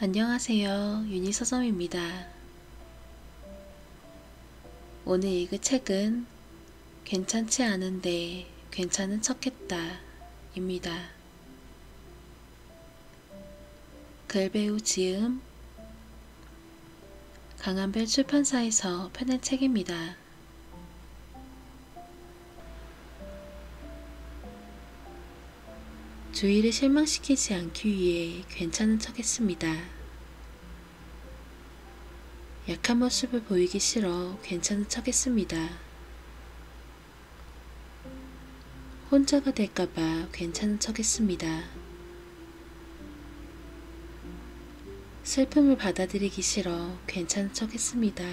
안녕하세요. 유니서점입니다. 오늘 읽을 책은 괜찮지 않은데 괜찮은 척했다 입니다. 글배우 지음 강한별 출판사에서 펴낸 책입니다. 주위를 실망시키지 않기 위해 괜찮은 척했습니다. 약한 모습을 보이기 싫어 괜찮은 척했습니다. 혼자가 될까봐 괜찮은 척했습니다. 슬픔을 받아들이기 싫어 괜찮은 척했습니다.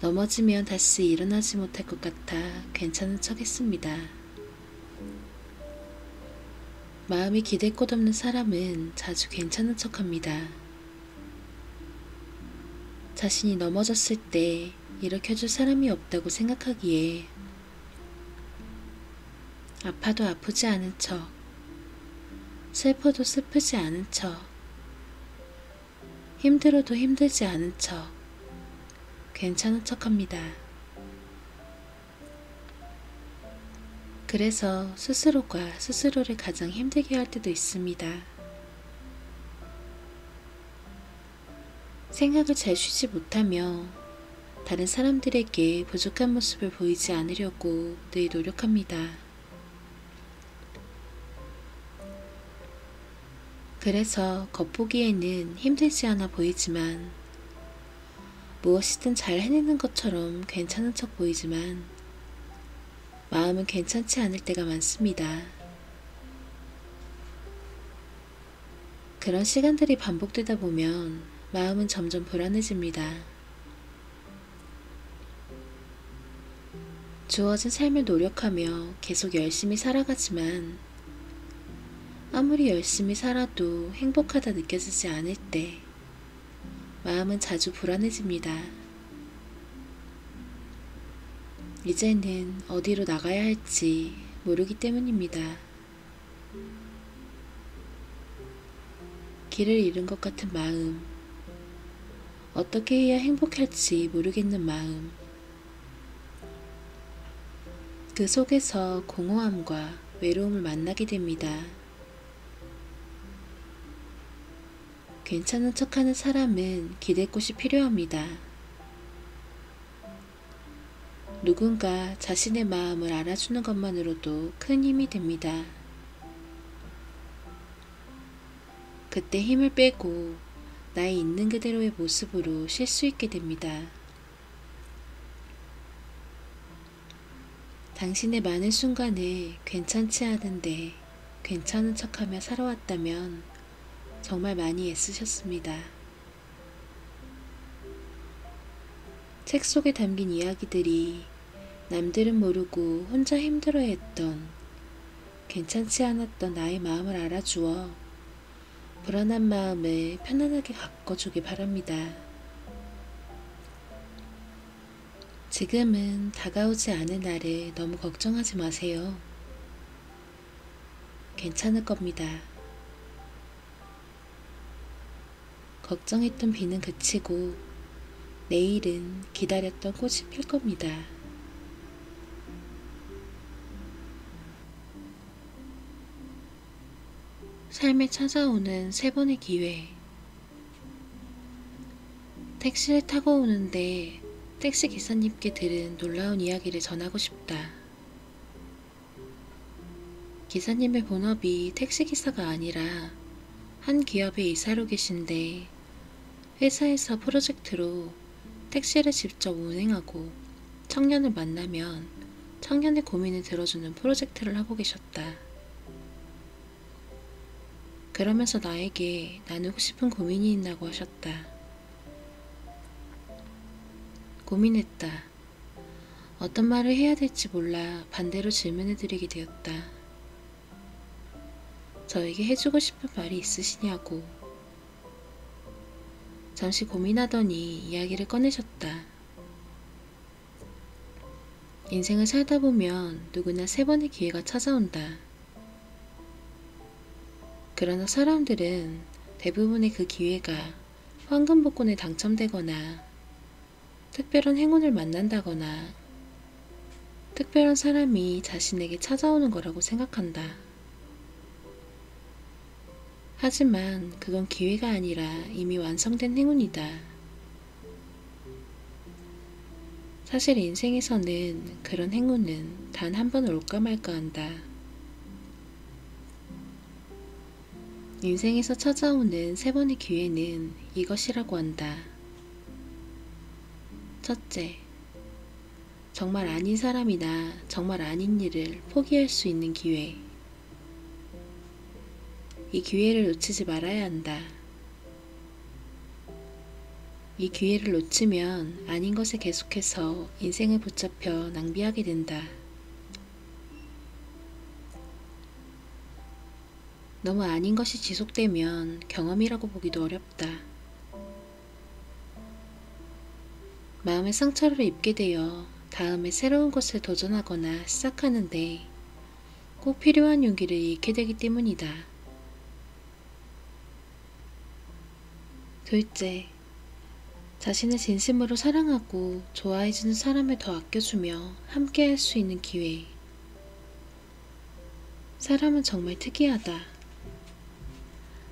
넘어지면 다시 일어나지 못할 것 같아 괜찮은 척했습니다. 마음이 기댈 곳 없는 사람은 자주 괜찮은 척합니다. 자신이 넘어졌을 때 일으켜줄 사람이 없다고 생각하기에 아파도 아프지 않은 척, 슬퍼도 슬프지 않은 척, 힘들어도 힘들지 않은 척, 괜찮은 척합니다. 그래서 스스로가 스스로를 가장 힘들게 할 때도 있습니다. 생각을 잘 쉬지 못하며 다른 사람들에게 부족한 모습을 보이지 않으려고 늘 노력합니다. 그래서 겉보기에는 힘들지 않아 보이지만 무엇이든 잘 해내는 것처럼 괜찮은 척 보이지만 마음은 괜찮지 않을 때가 많습니다. 그런 시간들이 반복되다 보면 마음은 점점 불안해집니다. 주어진 삶을 노력하며 계속 열심히 살아가지만 아무리 열심히 살아도 행복하다 느껴지지 않을 때 마음은 자주 불안해집니다. 이제는 어디로 나가야 할지 모르기 때문입니다. 길을 잃은 것 같은 마음, 어떻게 해야 행복할지 모르겠는 마음, 그 속에서 공허함과 외로움을 만나게 됩니다. 괜찮은 척하는 사람은 기댈 곳이 필요합니다. 누군가 자신의 마음을 알아주는 것만으로도 큰 힘이 됩니다. 그때 힘을 빼고 나의 있는 그대로의 모습으로 쉴 수 있게 됩니다. 당신의 많은 순간을 괜찮지 않은데 괜찮은 척하며 살아왔다면 정말 많이 애쓰셨습니다. 책 속에 담긴 이야기들이 남들은 모르고 혼자 힘들어했던 괜찮지 않았던 나의 마음을 알아주어 불안한 마음을 편안하게 가꿔주길 바랍니다. 지금은 다가오지 않은 나를 너무 걱정하지 마세요. 괜찮을 겁니다. 걱정했던 비는 그치고 내일은 기다렸던 꽃이 필 겁니다. 삶에 찾아오는 세 번의 기회. 택시를 타고 오는데 택시 기사님께 들은 놀라운 이야기를 전하고 싶다. 기사님의 본업이 택시기사가 아니라 한 기업의 이사로 계신데 회사에서 프로젝트로 택시를 직접 운행하고 청년을 만나면 청년의 고민을 들어주는 프로젝트를 하고 계셨다. 그러면서 나에게 나누고 싶은 고민이 있다고 하셨다. 고민했다. 어떤 말을 해야 될지 몰라 반대로 질문을 드리게 되었다. 저에게 해주고 싶은 말이 있으시냐고. 잠시 고민하더니 이야기를 꺼내셨다. 인생을 살다 보면 누구나 세 번의 기회가 찾아온다. 그러나 사람들은 대부분의 그 기회가 황금 복권에 당첨되거나 특별한 행운을 만난다거나 특별한 사람이 자신에게 찾아오는 거라고 생각한다. 하지만 그건 기회가 아니라 이미 완성된 행운이다. 사실 인생에서는 그런 행운은 단 한 번 올까 말까 한다. 인생에서 찾아오는 세 번의 기회는 이것이라고 한다. 첫째, 정말 아닌 사람이나 정말 아닌 일을 포기할 수 있는 기회. 이 기회를 놓치지 말아야 한다. 이 기회를 놓치면 아닌 것에 계속해서 인생을 붙잡혀 낭비하게 된다. 너무 아닌 것이 지속되면 경험이라고 보기도 어렵다. 마음의 상처를 입게 되어 다음에 새로운 것을 도전하거나 시작하는데 꼭 필요한 용기를 잃게 되기 때문이다. 둘째, 자신을 진심으로 사랑하고 좋아해주는 사람을 더 아껴주며 함께 할 수 있는 기회. 사람은 정말 특이하다.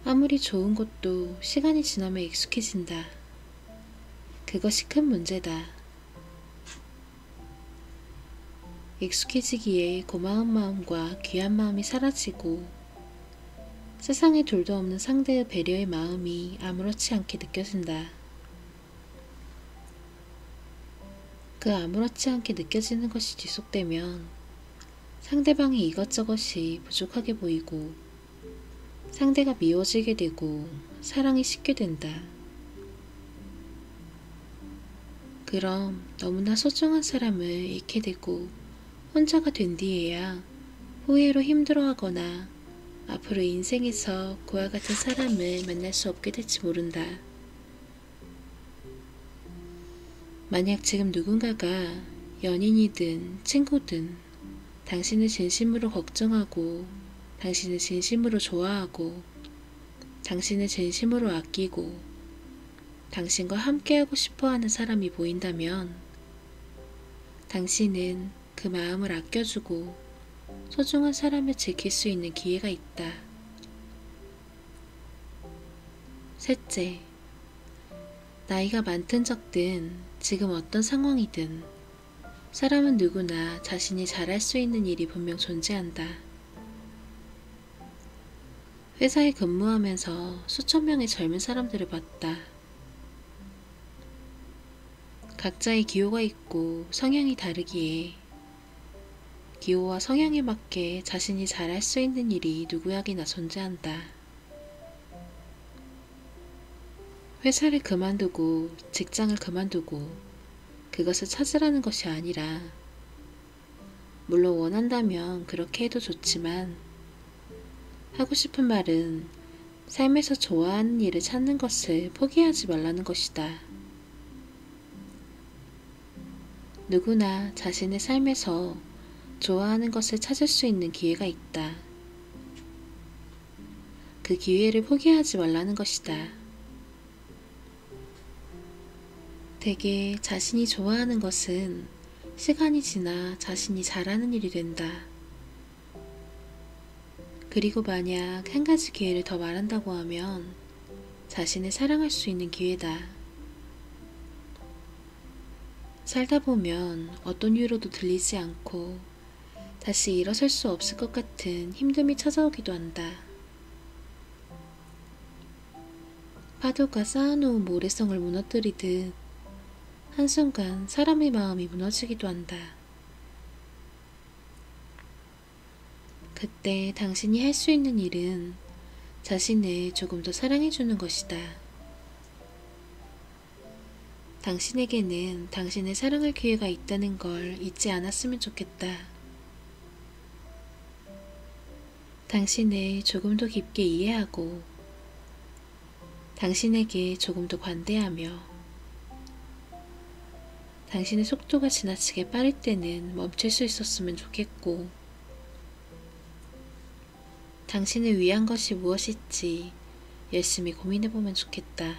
아무리 좋은 것도 시간이 지나면 익숙해진다. 그것이 큰 문제다. 익숙해지기에 고마운 마음과 귀한 마음이 사라지고 세상에 둘도 없는 상대의 배려의 마음이 아무렇지 않게 느껴진다. 그 아무렇지 않게 느껴지는 것이 지속되면 상대방의 이것저것이 부족하게 보이고 상대가 미워지게 되고 사랑이 식게 된다. 그럼 너무나 소중한 사람을 잃게 되고 혼자가 된 뒤에야 후회로 힘들어하거나 앞으로 인생에서 그와 같은 사람을 만날 수 없게 될지 모른다. 만약 지금 누군가가 연인이든 친구든 당신을 진심으로 걱정하고 당신을 진심으로 좋아하고 당신을 진심으로 아끼고 당신과 함께하고 싶어하는 사람이 보인다면 당신은 그 마음을 아껴주고 소중한 사람을 지킬 수 있는 기회가 있다. 셋째, 나이가 많든 적든 지금 어떤 상황이든 사람은 누구나 자신이 잘할 수 있는 일이 분명 존재한다. 회사에 근무하면서 수천 명의 젊은 사람들을 봤다. 각자의 기호가 있고 성향이 다르기에 기호와 성향에 맞게 자신이 잘할 수 있는 일이 누구에게나 존재한다. 회사를 그만두고 직장을 그만두고 그것을 찾으라는 것이 아니라 물론 원한다면 그렇게 해도 좋지만 하고 싶은 말은 삶에서 좋아하는 일을 찾는 것을 포기하지 말라는 것이다. 누구나 자신의 삶에서 좋아하는 것을 찾을 수 있는 기회가 있다. 그 기회를 포기하지 말라는 것이다. 대개 자신이 좋아하는 것은 시간이 지나 자신이 잘하는 일이 된다. 그리고 만약 한 가지 기회를 더 말한다고 하면 자신을 사랑할 수 있는 기회다. 살다 보면 어떤 이유로도 들리지 않고 다시 일어설 수 없을 것 같은 힘듦이 찾아오기도 한다. 파도가 쌓아놓은 모래성을 무너뜨리듯 한순간 사람의 마음이 무너지기도 한다. 그때 당신이 할 수 있는 일은 자신을 조금 더 사랑해주는 것이다. 당신에게는 당신을 사랑할 기회가 있다는 걸 잊지 않았으면 좋겠다. 당신을 조금 더 깊게 이해하고 당신에게 조금 더 관대하며 당신의 속도가 지나치게 빠를 때는 멈출 수 있었으면 좋겠고 당신을 위한 것이 무엇일지 열심히 고민해보면 좋겠다.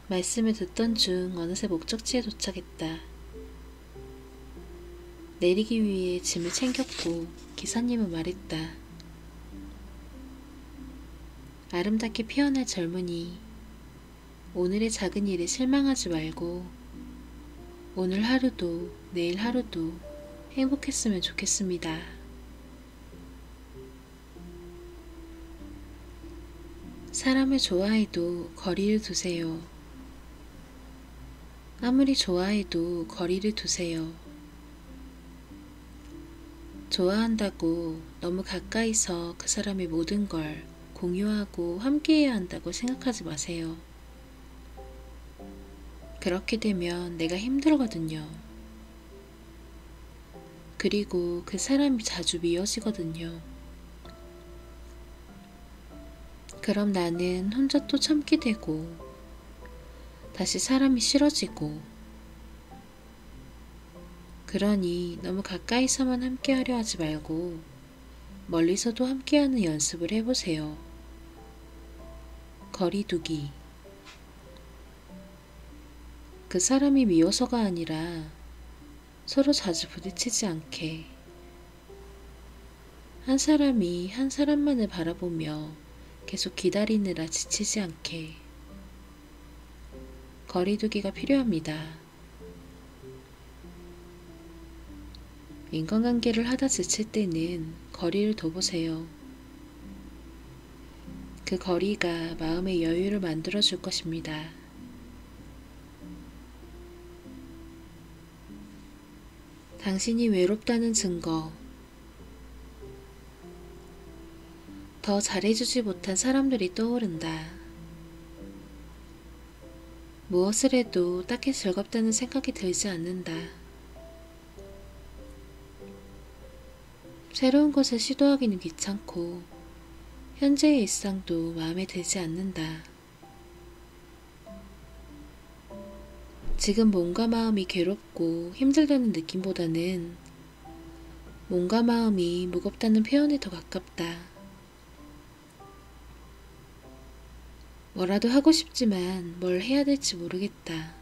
말씀을 듣던 중 어느새 목적지에 도착했다. 내리기 위해 짐을 챙겼고 기사님은 말했다. 아름답게 피어날 젊은이, 오늘의 작은 일에 실망하지 말고 오늘 하루도 내일 하루도 행복했으면 좋겠습니다. 사람을 좋아해도 거리를 두세요. 아무리 좋아해도 거리를 두세요. 좋아한다고 너무 가까이서 그 사람의 모든 걸 공유하고 함께해야 한다고 생각하지 마세요. 그렇게 되면 내가 힘들거든요. 그리고 그 사람이 자주 미워지거든요. 그럼 나는 혼자 또 참게 되고 다시 사람이 싫어지고, 그러니 너무 가까이서만 함께하려 하지 말고 멀리서도 함께하는 연습을 해보세요. 거리두기. 그 사람이 미워서가 아니라 서로 자주 부딪히지 않게, 한 사람이 한 사람만을 바라보며 계속 기다리느라 지치지 않게 거리두기가 필요합니다. 인간관계를 하다 지칠 때는 거리를 둬보세요. 그 거리가 마음의 여유를 만들어줄 것입니다. 당신이 외롭다는 증거. 더 잘해주지 못한 사람들이 떠오른다. 무엇을 해도 딱히 즐겁다는 생각이 들지 않는다. 새로운 것을 시도하기는 귀찮고 현재의 일상도 마음에 들지 않는다. 지금 몸과 마음이 괴롭고 힘들다는 느낌보다는 몸과 마음이 무겁다는 표현에 더 가깝다. 뭐라도 하고 싶지만 뭘 해야 될지 모르겠다.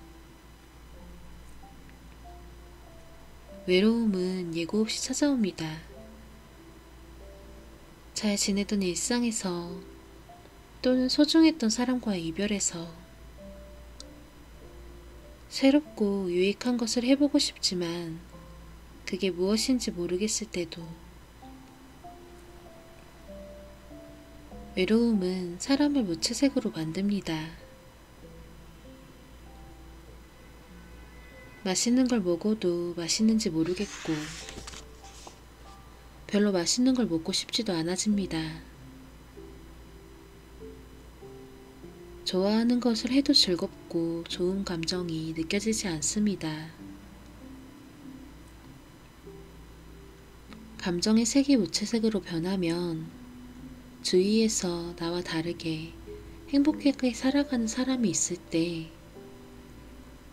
외로움은 예고 없이 찾아옵니다. 잘 지내던 일상에서 또는 소중했던 사람과의 이별에서 새롭고 유익한 것을 해보고 싶지만 그게 무엇인지 모르겠을 때도, 외로움은 사람을 무채색으로 만듭니다. 맛있는 걸 먹어도 맛있는지 모르겠고 별로 맛있는 걸 먹고 싶지도 않아집니다. 좋아하는 것을 해도 즐겁고 좋은 감정이 느껴지지 않습니다. 감정의 색이 무채색으로 변하면 주위에서 나와 다르게 행복하게 살아가는 사람이 있을 때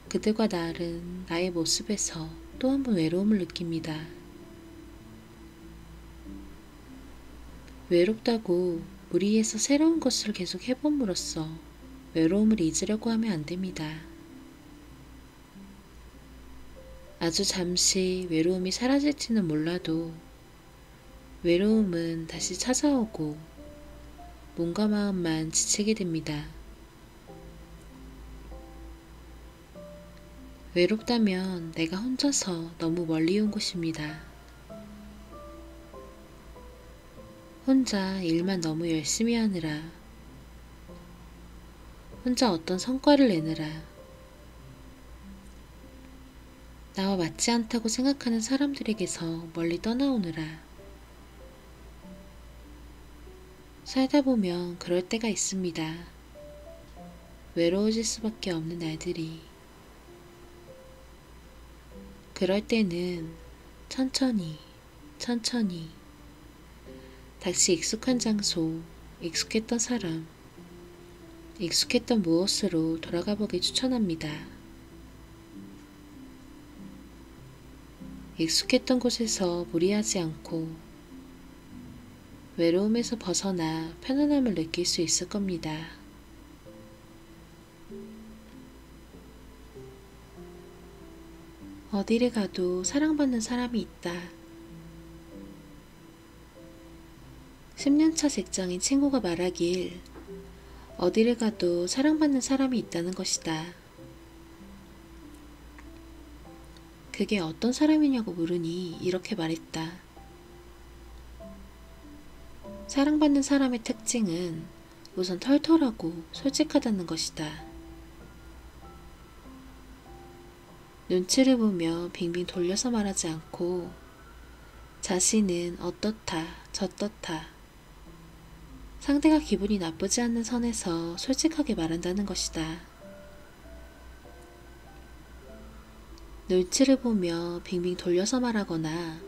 그들과 다른 나의 모습에서 또 한 번 외로움을 느낍니다. 외롭다고 무리해서 새로운 것을 계속 해봄으로써 외로움을 잊으려고 하면 안 됩니다. 아주 잠시 외로움이 사라질지는 몰라도 외로움은 다시 찾아오고 몸과 마음만 지치게 됩니다. 외롭다면 내가 혼자서 너무 멀리 온 곳입니다. 혼자 일만 너무 열심히 하느라, 혼자 어떤 성과를 내느라, 나와 맞지 않다고 생각하는 사람들에게서 멀리 떠나오느라, 살다 보면 그럴 때가 있습니다. 외로워질 수밖에 없는 날들이. 그럴 때는 천천히 다시 익숙한 장소, 익숙했던 사람, 익숙했던 무엇으로 돌아가 보길 추천합니다. 익숙했던 곳에서 무리하지 않고 외로움에서 벗어나 편안함을 느낄 수 있을 겁니다. 어디를 가도 사랑받는 사람이 있다. 10년차 직장인 친구가 말하길 어디를 가도 사랑받는 사람이 있다는 것이다. 그게 어떤 사람이냐고 물으니 이렇게 말했다. 사랑받는 사람의 특징은 우선 털털하고 솔직하다는 것이다. 눈치를 보며 빙빙 돌려서 말하지 않고 자신은 어떻다 저떻다 상대가 기분이 나쁘지 않는 선에서 솔직하게 말한다는 것이다. 눈치를 보며 빙빙 돌려서 말하거나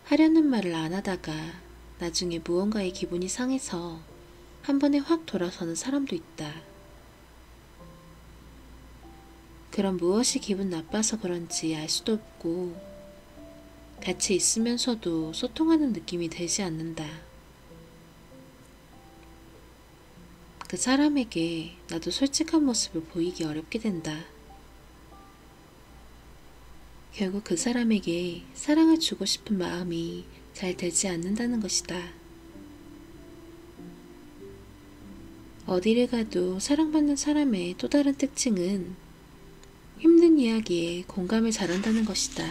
하려는 말을 안 하다가 나중에 무언가의 기분이 상해서 한 번에 확 돌아서는 사람도 있다. 그럼 무엇이 기분 나빠서 그런지 알 수도 없고 같이 있으면서도 소통하는 느낌이 들지 않는다. 그 사람에게 나도 솔직한 모습을 보이기 어렵게 된다. 결국 그 사람에게 사랑을 주고 싶은 마음이 잘 되지 않는다는 것이다. 어디를 가도 사랑받는 사람의 또 다른 특징은 힘든 이야기에 공감을 잘한다는 것이다.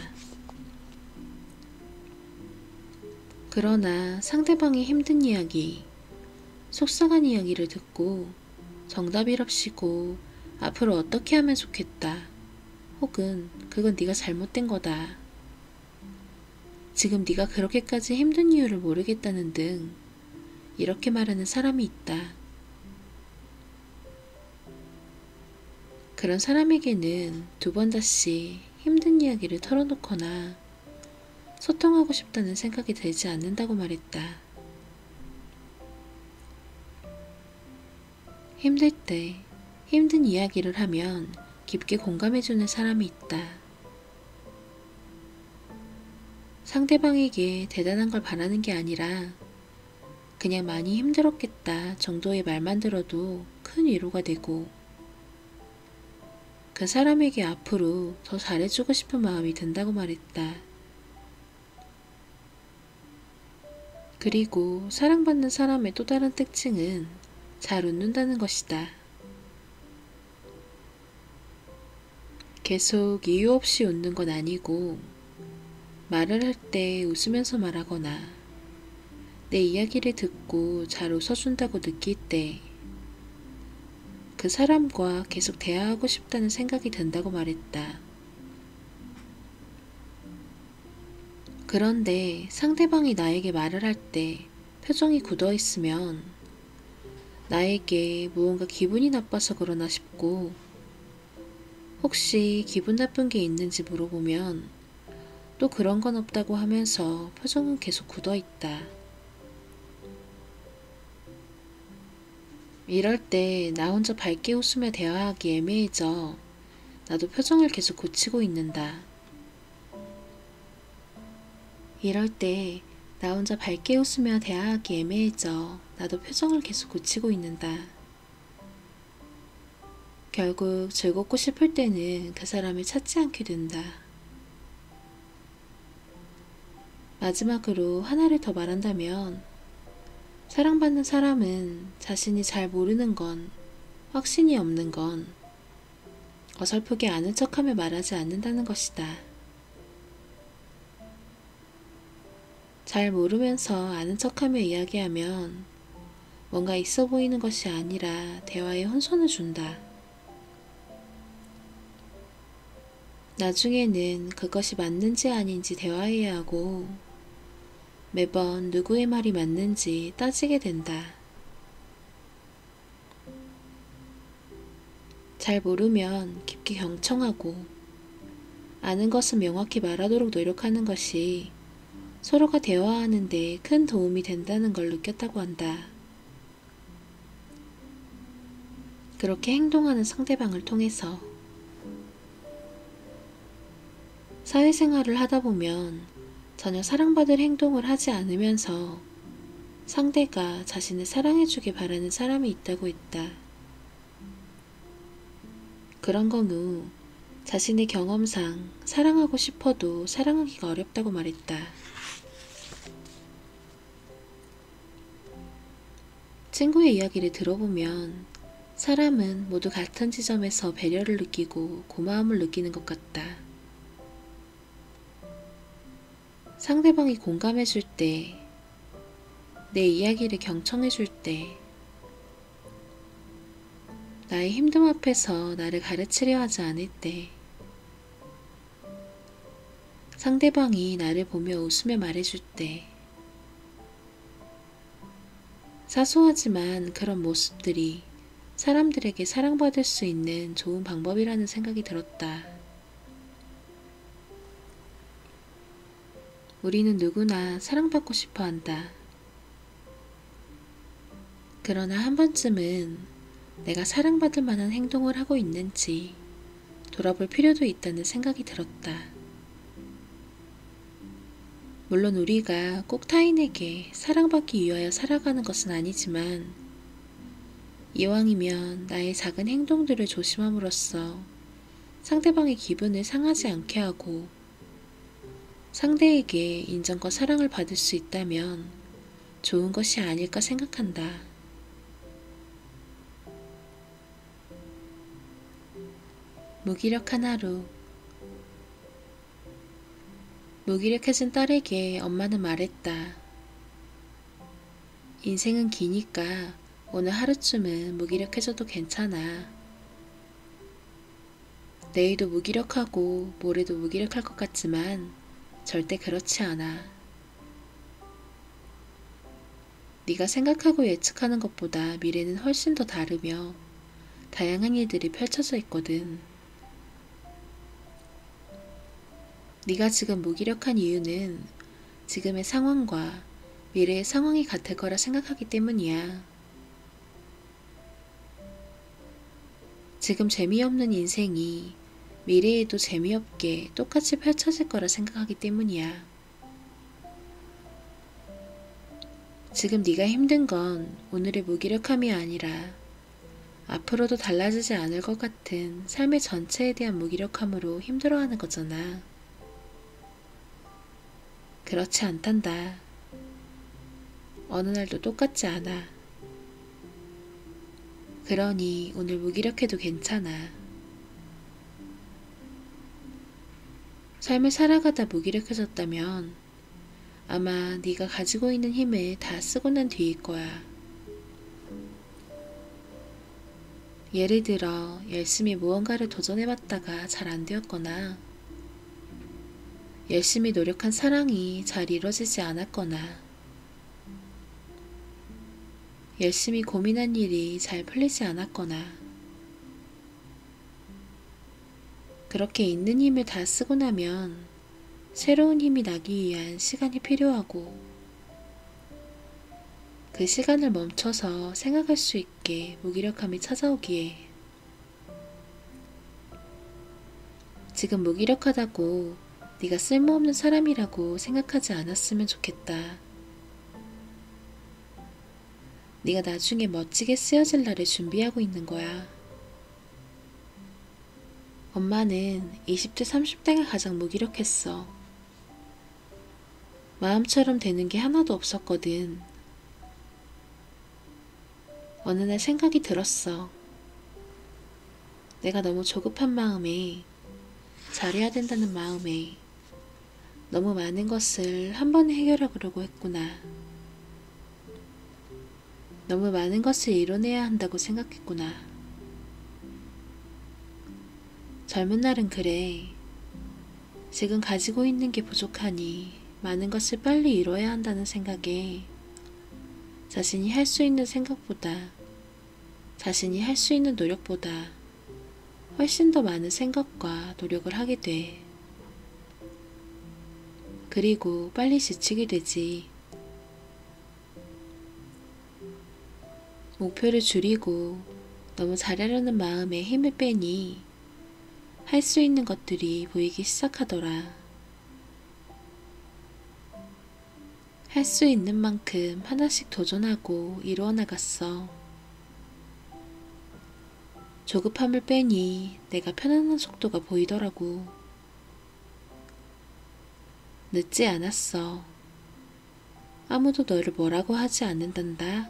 그러나 상대방의 힘든 이야기, 속상한 이야기를 듣고 정답이랍시고 앞으로 어떻게 하면 좋겠다. 혹은 그건 네가 잘못된 거다. 지금 네가 그렇게까지 힘든 이유를 모르겠다는 등 이렇게 말하는 사람이 있다. 그런 사람에게는 두 번 다시 힘든 이야기를 털어놓거나 소통하고 싶다는 생각이 들지 않는다고 말했다. 힘들 때 힘든 이야기를 하면 깊게 공감해주는 사람이 있다. 상대방에게 대단한 걸 바라는 게 아니라 그냥 많이 힘들었겠다 정도의 말만 들어도 큰 위로가 되고 그 사람에게 앞으로 더 잘해주고 싶은 마음이 든다고 말했다. 그리고 사랑받는 사람의 또 다른 특징은 잘 웃는다는 것이다. 계속 이유 없이 웃는 건 아니고 말을 할 때 웃으면서 말하거나 내 이야기를 듣고 잘 웃어준다고 느낄 때 그 사람과 계속 대화하고 싶다는 생각이 든다고 말했다. 그런데 상대방이 나에게 말을 할 때 표정이 굳어 있으면 나에게 무언가 기분이 나빠서 그러나 싶고 혹시 기분 나쁜 게 있는지 물어보면 또 그런 건 없다고 하면서 표정은 계속 굳어 있다. 이럴 때 나 혼자 밝게 웃으며 대화하기 애매해져 나도 표정을 계속 고치고 있는다. 이럴 때 나 혼자 밝게 웃으며 대화하기 애매해져 나도 표정을 계속 고치고 있는다. 결국 즐겁고 싶을 때는 그 사람을 찾지 않게 된다. 마지막으로 하나를 더 말한다면 사랑받는 사람은 자신이 잘 모르는 건, 확신이 없는 건 어설프게 아는 척하며 말하지 않는다는 것이다. 잘 모르면서 아는 척하며 이야기하면 뭔가 있어 보이는 것이 아니라 대화에 혼선을 준다. 나중에는 그것이 맞는지 아닌지 대화해야 하고 매번 누구의 말이 맞는지 따지게 된다. 잘 모르면 깊게 경청하고 아는 것은 명확히 말하도록 노력하는 것이 서로가 대화하는 데 큰 도움이 된다는 걸 느꼈다고 한다. 그렇게 행동하는 상대방을 통해서 사회생활을 하다 보면 전혀 사랑받을 행동을 하지 않으면서 상대가 자신을 사랑해주길 바라는 사람이 있다고 했다. 그런 경우 자신의 경험상 사랑하고 싶어도 사랑하기가 어렵다고 말했다. 친구의 이야기를 들어보면 사람은 모두 같은 지점에서 배려를 느끼고 고마움을 느끼는 것 같다. 상대방이 공감해줄 때, 내 이야기를 경청해줄 때, 나의 힘듦 앞에서 나를 가르치려 하지 않을 때, 상대방이 나를 보며 웃으며 말해줄 때, 사소하지만 그런 모습들이 사람들에게 사랑받을 수 있는 좋은 방법이라는 생각이 들었다. 우리는 누구나 사랑받고 싶어 한다. 그러나 한 번쯤은 내가 사랑받을 만한 행동을 하고 있는지 돌아볼 필요도 있다는 생각이 들었다. 물론 우리가 꼭 타인에게 사랑받기 위하여 살아가는 것은 아니지만 이왕이면 나의 작은 행동들을 조심함으로써 상대방의 기분을 상하지 않게 하고 상대에게 인정과 사랑을 받을 수 있다면 좋은 것이 아닐까 생각한다. 무기력한 하루. 무기력해진 딸에게 엄마는 말했다. 인생은 기니까 오늘 하루쯤은 무기력해져도 괜찮아. 내일도 무기력하고 모레도 무기력할 것 같지만 절대 그렇지 않아. 네가 생각하고 예측하는 것보다 미래는 훨씬 더 다르며 다양한 일들이 펼쳐져 있거든. 네가 지금 무기력한 이유는 지금의 상황과 미래의 상황이 같을 거라 생각하기 때문이야. 지금 재미없는 인생이 미래에도 재미없게 똑같이 펼쳐질 거라 생각하기 때문이야. 지금 네가 힘든 건 오늘의 무기력함이 아니라 앞으로도 달라지지 않을 것 같은 삶의 전체에 대한 무기력함으로 힘들어하는 거잖아. 그렇지 않단다. 어느 날도 똑같지 않아. 그러니 오늘 무기력해도 괜찮아. 삶을 살아가다 무기력해졌다면 아마 네가 가지고 있는 힘을 다 쓰고 난 뒤일 거야. 예를 들어 열심히 무언가를 도전해봤다가 잘 안 되었거나 열심히 노력한 사랑이 잘 이루어지지 않았거나 열심히 고민한 일이 잘 풀리지 않았거나 그렇게 있는 힘을 다 쓰고 나면 새로운 힘이 나기 위한 시간이 필요하고 그 시간을 멈춰서 생각할 수 있게 무기력함이 찾아오기에 지금 무기력하다고 네가 쓸모없는 사람이라고 생각하지 않았으면 좋겠다. 네가 나중에 멋지게 쓰여질 날을 준비하고 있는 거야. 엄마는 20대, 30대가 가장 무기력했어. 마음처럼 되는 게 하나도 없었거든. 어느 날 생각이 들었어. 내가 너무 조급한 마음에, 잘해야 된다는 마음에 너무 많은 것을 한 번에 해결하려고 했구나. 너무 많은 것을 이뤄내야 한다고 생각했구나. 젊은 날은 그래. 지금 가지고 있는 게 부족하니 많은 것을 빨리 이뤄야 한다는 생각에 자신이 할 수 있는 생각보다, 자신이 할 수 있는 노력보다 훨씬 더 많은 생각과 노력을 하게 돼. 그리고 빨리 지치게 되지. 목표를 줄이고 너무 잘하려는 마음에 힘을 빼니 할 수 있는 것들이 보이기 시작하더라. 할 수 있는 만큼 하나씩 도전하고 이루어 나갔어. 조급함을 빼니 내가 편안한 속도가 보이더라고. 늦지 않았어. 아무도 너를 뭐라고 하지 않는단다.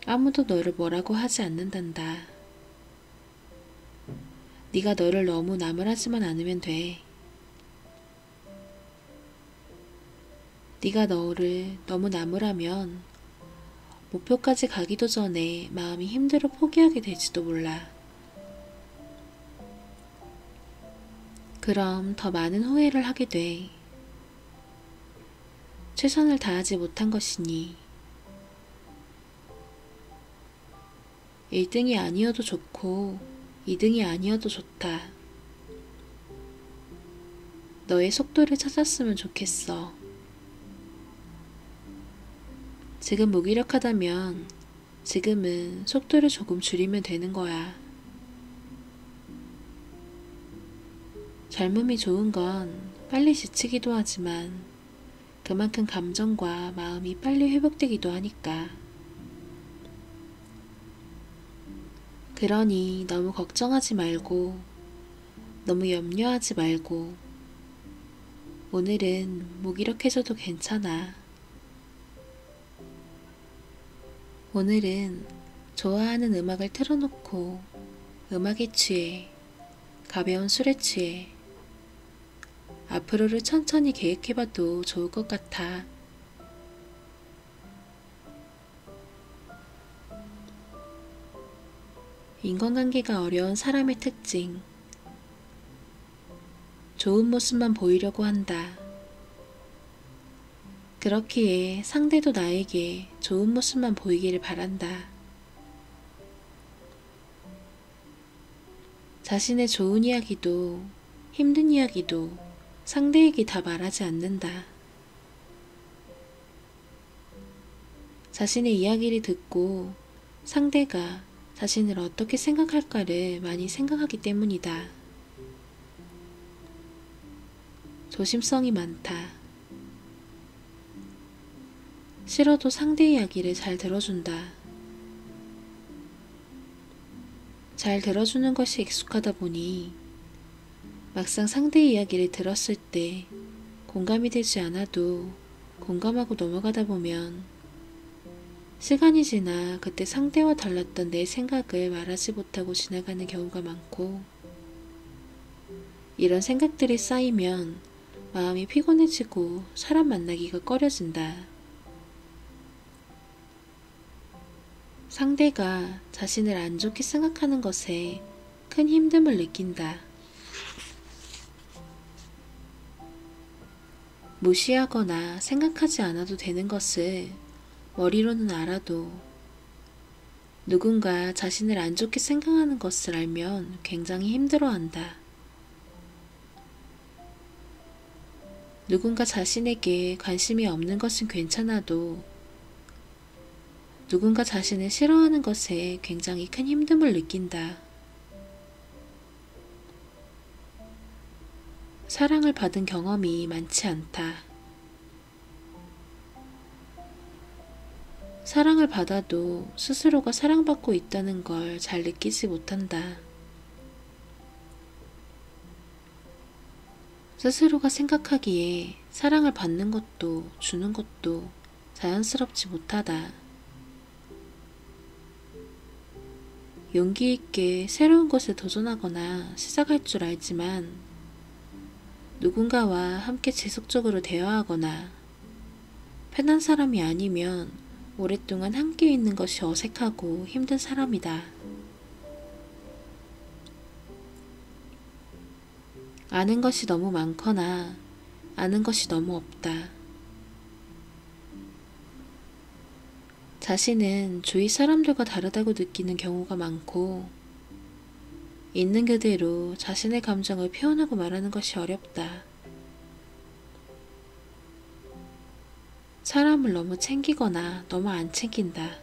아무도 너를 뭐라고 하지 않는단다. 네가 너를 너무 나무라지만 않으면 돼. 네가 너를 너무 나무라면 목표까지 가기도 전에 마음이 힘들어 포기하게 될지도 몰라. 그럼 더 많은 후회를 하게 돼. 최선을 다하지 못한 것이니. 1등이 아니어도 좋고 2등이 아니어도 좋다. 너의 속도를 찾았으면 좋겠어. 지금 무기력하다면 지금은 속도를 조금 줄이면 되는 거야. 젊음이 좋은 건 빨리 지치기도 하지만 그만큼 감정과 마음이 빨리 회복되기도 하니까. 그러니 너무 걱정하지 말고 너무 염려하지 말고 오늘은 무기력해져도 괜찮아. 오늘은 좋아하는 음악을 틀어놓고 음악에 취해 가벼운 술에 취해 앞으로를 천천히 계획해봐도 좋을 것 같아. 인간관계가 어려운 사람의 특징. 좋은 모습만 보이려고 한다. 그렇기에 상대도 나에게 좋은 모습만 보이기를 바란다. 자신의 좋은 이야기도 힘든 이야기도 상대에게 다 말하지 않는다. 자신의 이야기를 듣고 상대가 자신을 어떻게 생각할까를 많이 생각하기 때문이다. 조심성이 많다. 싫어도 상대 이야기를 잘 들어준다. 잘 들어주는 것이 익숙하다 보니 막상 상대 이야기를 들었을 때 공감이 되지 않아도 공감하고 넘어가다 보면 시간이 지나 그때 상대와 달랐던 내 생각을 말하지 못하고 지나가는 경우가 많고, 이런 생각들이 쌓이면 마음이 피곤해지고 사람 만나기가 꺼려진다. 상대가 자신을 안 좋게 생각하는 것에 큰 힘듦을 느낀다. 무시하거나 생각하지 않아도 되는 것을 머리로는 알아도 누군가 자신을 안 좋게 생각하는 것을 알면 굉장히 힘들어한다. 누군가 자신에게 관심이 없는 것은 괜찮아도 누군가 자신을 싫어하는 것에 굉장히 큰 힘듦을 느낀다. 사랑을 받은 경험이 많지 않다. 사랑을 받아도 스스로가 사랑받고 있다는 걸 잘 느끼지 못한다. 스스로가 생각하기에 사랑을 받는 것도 주는 것도 자연스럽지 못하다. 용기 있게 새로운 것에 도전하거나 시작할 줄 알지만 누군가와 함께 지속적으로 대화하거나 편한 사람이 아니면 오랫동안 함께 있는 것이 어색하고 힘든 사람이다. 아는 것이 너무 많거나 아는 것이 너무 없다. 자신은 주위 사람들과 다르다고 느끼는 경우가 많고 있는 그대로 자신의 감정을 표현하고 말하는 것이 어렵다. 사람을 너무 챙기거나 너무 안 챙긴다.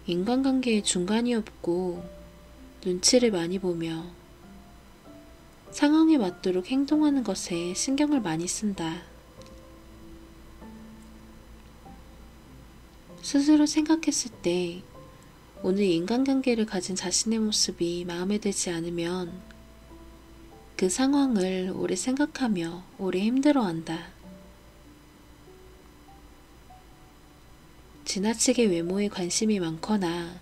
인간관계에 중간이 없고 눈치를 많이 보며 상황에 맞도록 행동하는 것에 신경을 많이 쓴다. 스스로 생각했을 때 오늘 인간관계를 가진 자신의 모습이 마음에 들지 않으면 그 상황을 오래 생각하며 오래 힘들어한다. 지나치게 외모에 관심이 많거나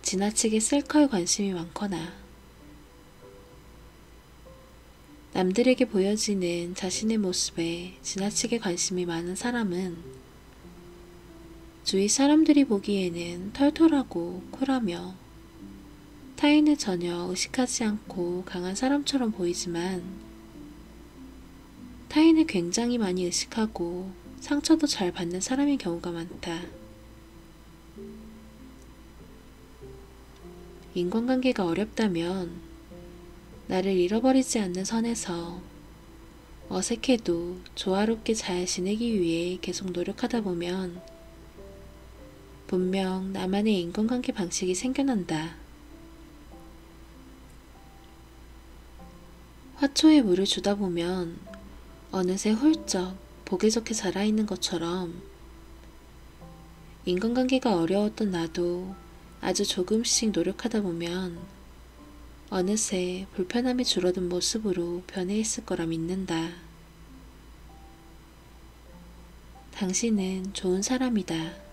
지나치게 셀카에 관심이 많거나 남들에게 보여지는 자신의 모습에 지나치게 관심이 많은 사람은 주위 사람들이 보기에는 털털하고 쿨하며 타인을 전혀 의식하지 않고 강한 사람처럼 보이지만 타인을 굉장히 많이 의식하고 상처도 잘 받는 사람인 경우가 많다. 인간관계가 어렵다면 나를 잃어버리지 않는 선에서 어색해도 조화롭게 잘 지내기 위해 계속 노력하다 보면 분명 나만의 인간관계 방식이 생겨난다. 화초에 물을 주다 보면 어느새 훌쩍 보기 좋게 자라있는 것처럼 인간관계가 어려웠던 나도 아주 조금씩 노력하다 보면 어느새 불편함이 줄어든 모습으로 변해 있을 거라 믿는다. 당신은 좋은 사람이다.